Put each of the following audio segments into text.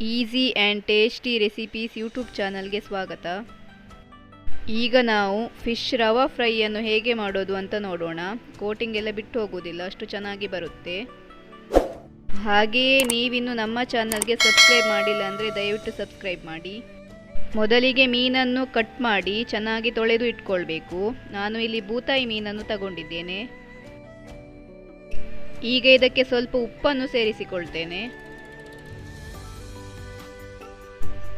Easy and tasty recipes YouTube ಚಾನಲ್ಗೆ ಸ್ವಾಗತ. ಈಗ ನಾವು ಫಿಶ್ ರವಾ ಫ್ರೈಯನ್ನು ಹೇಗೆ ಮಾಡೋದು ಅಂತ ನೋಡೋಣ. ಕೋಟಿಂಗ್ ಎಲ್ಲ ಬಿಟ್ಟು ಹೋಗೋದಿಲ್ಲ, ಅಷ್ಟು ಚೆನ್ನಾಗಿ ಬರುತ್ತೆ. ಹಾಗೆಯೇ ನೀವಿನ್ನು ನಮ್ಮ ಚಾನಲ್ಗೆ ಸಬ್ಸ್ಕ್ರೈಬ್ ಮಾಡಿಲ್ಲ ಅಂದರೆ ದಯವಿಟ್ಟು ಸಬ್ಸ್ಕ್ರೈಬ್ ಮಾಡಿ. ಮೊದಲಿಗೆ ಮೀನನ್ನು ಕಟ್ ಮಾಡಿ ಚೆನ್ನಾಗಿ ತೊಳೆದು ಇಟ್ಕೊಳ್ಬೇಕು. ನಾನು ಇಲ್ಲಿ ಬೂತಾಯಿ ಮೀನನ್ನು ತಗೊಂಡಿದ್ದೇನೆ. ಈಗ ಇದಕ್ಕೆ ಸ್ವಲ್ಪ ಉಪ್ಪನ್ನು ಸೇರಿಸಿಕೊಳ್ತೇನೆ.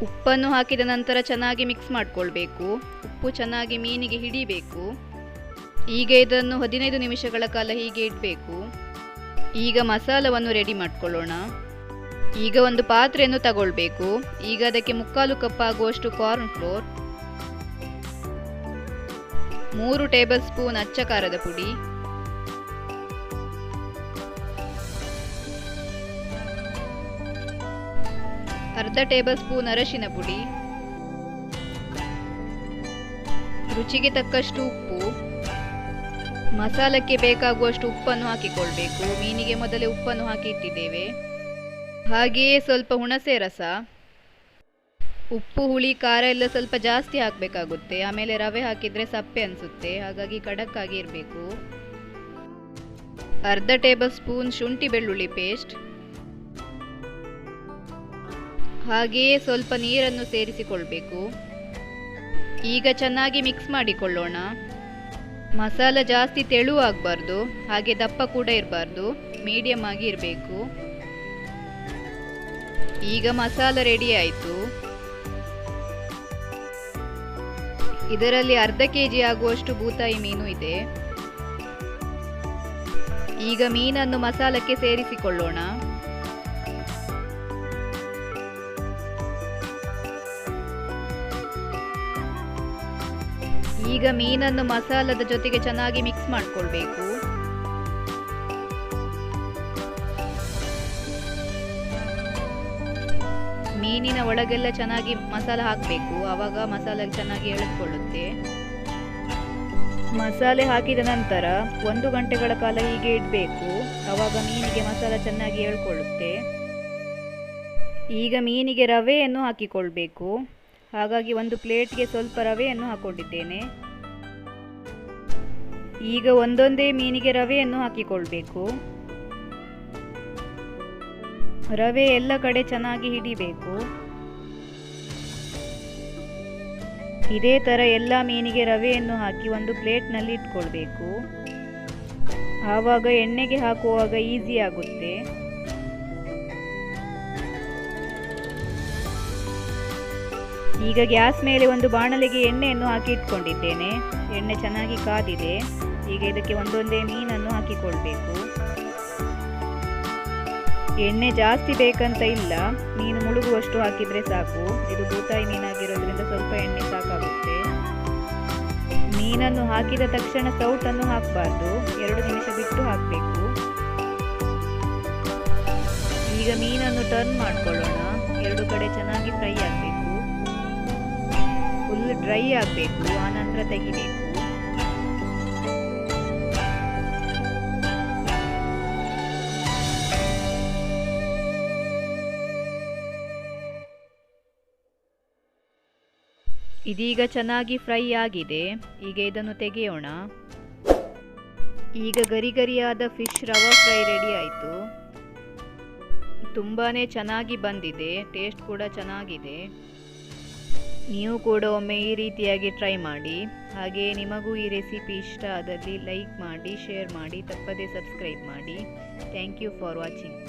ಉಪ್ಪನ್ನು ಹಾಕಿದ ನಂತರ ಚೆನ್ನಾಗಿ ಮಿಕ್ಸ್ ಮಾಡಿಕೊಳ್ಬೇಕು. ಉಪ್ಪು ಚೆನ್ನಾಗಿ ಮೀನಿಗೆ ಹಿಡಿಬೇಕು. ಈಗ ಇದನ್ನು 15 ನಿಮಿಷಗಳ ಕಾಲ ಹೀಗೆ ಇಡಬೇಕು. ಈಗ ಮಸಾಲವನ್ನು ರೆಡಿ ಮಾಡ್ಕೊಳ್ಳೋಣ. ಈಗ ಒಂದು ಪಾತ್ರೆಯನ್ನು ತಗೊಳ್ಬೇಕು. ಈಗ ಅದಕ್ಕೆ 3/4 ಕಪ್ ಆಗುವಷ್ಟು ಕಾರ್ನ್ ಫ್ಲೋರ್, 3 ಟೇಬಲ್ ಸ್ಪೂನ್ ಅಚ್ಚ ಖಾರದ ಪುಡಿ, ಅರ್ಧ ಟೇಬಲ್ ಸ್ಪೂನ್ ಅರಶಿನ ಪುಡಿ, ರುಚಿಗೆ ತಕ್ಕಷ್ಟು ಉಪ್ಪು. ಮಸಾಲಕ್ಕೆ ಬೇಕಾಗುವಷ್ಟು ಉಪ್ಪನ್ನು ಹಾಕಿಕೊಳ್ಬೇಕು. ಮೀನಿಗೆ ಮೊದಲೇ ಉಪ್ಪನ್ನು ಹಾಕಿ ಇಟ್ಟಿದ್ದೇವೆ. ಹಾಗೆಯೇ ಸ್ವಲ್ಪ ಹುಣಸೆ ರಸ. ಉಪ್ಪು, ಹುಳಿ, ಖಾರ ಎಲ್ಲ ಸ್ವಲ್ಪ ಜಾಸ್ತಿ ಹಾಕಬೇಕಾಗುತ್ತೆ. ಆಮೇಲೆ ರವೆ ಹಾಕಿದರೆ ಸಪ್ಪೆ ಅನಿಸುತ್ತೆ, ಹಾಗಾಗಿ ಖಡಕ್ ಆಗಿ ಇರಬೇಕು. ಅರ್ಧ ಟೇಬಲ್ ಸ್ಪೂನ್ ಶುಂಠಿ ಬೆಳ್ಳುಳ್ಳಿ ಪೇಸ್ಟ್, ಹಾಗೆಯೇ ಸ್ವಲ್ಪ ನೀರನ್ನು ಸೇರಿಸಿಕೊಳ್ಬೇಕು. ಈಗ ಚೆನ್ನಾಗಿ ಮಿಕ್ಸ್ ಮಾಡಿಕೊಳ್ಳೋಣ. ಮಸಾಲ ಜಾಸ್ತಿ ತೆಳುವಾಗಬಾರ್ದು, ಹಾಗೆ ದಪ್ಪ ಕೂಡ ಇರಬಾರ್ದು, ಮೀಡಿಯಂ ಆಗಿ ಇರಬೇಕು. ಈಗ ಮಸಾಲ ರೆಡಿ ಆಯಿತು. ಇದರಲ್ಲಿ ಅರ್ಧ ಕೆಜಿ ಆಗುವಷ್ಟು ಬೂತಾಯಿ ಮೀನು ಇದೆ. ಈಗ ಮೀನನ್ನು ಮಸಾಲಕ್ಕೆ ಸೇರಿಸಿಕೊಳ್ಳೋಣ. ಈಗ ಮೀನನ್ನು ಮಸಾಲದ ಜೊತೆಗೆ ಚೆನ್ನಾಗಿ ಮಿಕ್ಸ್ ಮಾಡಿಕೊಳ್ಬೇಕು. ಮೀನಿನ ಒಳಗೆಲ್ಲ ಚೆನ್ನಾಗಿ ಮಸಾಲ ಹಾಕಬೇಕು, ಆವಾಗ ಮಸಾಲೆ ಚೆನ್ನಾಗಿ ಎಳೆದುಕೊಳ್ಳುತ್ತೆ. ಮಸಾಲೆ ಹಾಕಿದ ನಂತರ 1 ಗಂಟೆಗಳ ಕಾಲ ಹೀಗೆ ಇಡಬೇಕು, ಆವಾಗ ಮೀನಿಗೆ ಮಸಾಲ ಚೆನ್ನಾಗಿ ಎಳ್ಕೊಳ್ಳುತ್ತೆ. ಈಗ ಮೀನಿಗೆ ರವೆಯನ್ನು ಹಾಕಿಕೊಳ್ಬೇಕು. ಹಾಗಾಗಿ ಒಂದು ಪ್ಲೇಟ್ಗೆ ಸ್ವಲ್ಪ ರವೆಯನ್ನು ಹಾಕೊಂಡಿದ್ದೇನೆ. ಈಗ ಒಂದೊಂದೇ ಮೀನಿಗೆ ರವೆಯನ್ನು ಹಾಕಿಕೊಳ್ಬೇಕು. ರವೆ ಎಲ್ಲ ಕಡೆ ಚೆನ್ನಾಗಿ ಹಿಡಿಬೇಕು. ಇದೇ ಥರ ಎಲ್ಲ ಮೀನಿಗೆ ರವೆಯನ್ನು ಹಾಕಿ ಒಂದು ಪ್ಲೇಟ್ನಲ್ಲಿ ಇಟ್ಕೊಳ್ಬೇಕು. ಆವಾಗ ಎಣ್ಣೆಗೆ ಹಾಕುವಾಗ ಈಸಿ ಆಗುತ್ತೆ. ಈಗ ಗ್ಯಾಸ್ ಮೇಲೆ ಒಂದು ಬಾಣಲೆಗೆ ಎಣ್ಣೆಯನ್ನು ಹಾಕಿ ಇಟ್ಕೊಂಡಿದ್ದೇನೆ. ಎಣ್ಣೆ ಚೆನ್ನಾಗಿ ಕಾದಿದೆ. ಈಗ ಇದಕ್ಕೆ ಒಂದೊಂದೇ ಮೀನನ್ನು ಹಾಕಿಕೊಳ್ಬೇಕು. ಎಣ್ಣೆ ಜಾಸ್ತಿ ಬೇಕಂತ ಇಲ್ಲ, ಮೀನು ಮುಳುಗುವಷ್ಟು ಹಾಕಿದರೆ ಸಾಕು. ಇದು ಬೂತಾಯಿ ಮೀನಾಗಿರೋದ್ರಿಂದ ಸ್ವಲ್ಪ ಎಣ್ಣೆ ಸಾಕಾಗುತ್ತೆ. ಮೀನನ್ನು ಹಾಕಿದ ತಕ್ಷಣ ಸೌಟನ್ನು ಹಾಕಬಾರ್ದು, 2 ನಿಮಿಷ ಬಿಟ್ಟು ಹಾಕಬೇಕು. ಈಗ ಮೀನನ್ನು ಟರ್ನ್ ಮಾಡ್ಕೊಳ್ಳೋಣ. 2 ಕಡೆ ಚೆನ್ನಾಗಿ ಫ್ರೈ ಆಗಬೇಕು. ಫುಲ್ ಡ್ರೈ ಆಗಬೇಕು, ಆನಂತರ ತೆಗಿಬೇಕು. ಇದೀಗ ಚೆನ್ನಾಗಿ ಫ್ರೈ ಆಗಿದೆ. ಈಗ ಇದನ್ನು ತೆಗೆಯೋಣ. ಈಗ ಗರಿಗರಿಯಾದ ಫಿಶ್ ರವಾ ಫ್ರೈ ರೆಡಿ ಆಯಿತು. ತುಂಬಾನೇ ಚೆನ್ನಾಗಿ ಬಂದಿದೆ, ಟೇಸ್ಟ್ ಕೂಡ ಚೆನ್ನಾಗಿದೆ. ನೀವು ಕೂಡ ಒಮ್ಮೆ ಈ ರೀತಿಯಾಗಿ ಟ್ರೈ ಮಾಡಿ. ಹಾಗೆಯೇ ನಿಮಗೂ ಈ ರೆಸಿಪಿ ಇಷ್ಟ ಆದಲ್ಲಿ ಲೈಕ್ ಮಾಡಿ, ಶೇರ್ ಮಾಡಿ, ತಪ್ಪದೇ ಸಬ್ಸ್ಕ್ರೈಬ್ ಮಾಡಿ. Thank you for watching.